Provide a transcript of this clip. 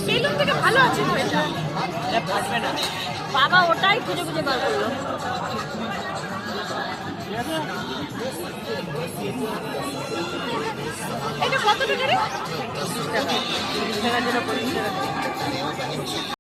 Balloon থেকে ভালো আছে তো এটা ফাটবে না। বাবা ওটাই খুঁজে খুঁজে বার করলো। এটা কত টাকা রে? 30 টাকা।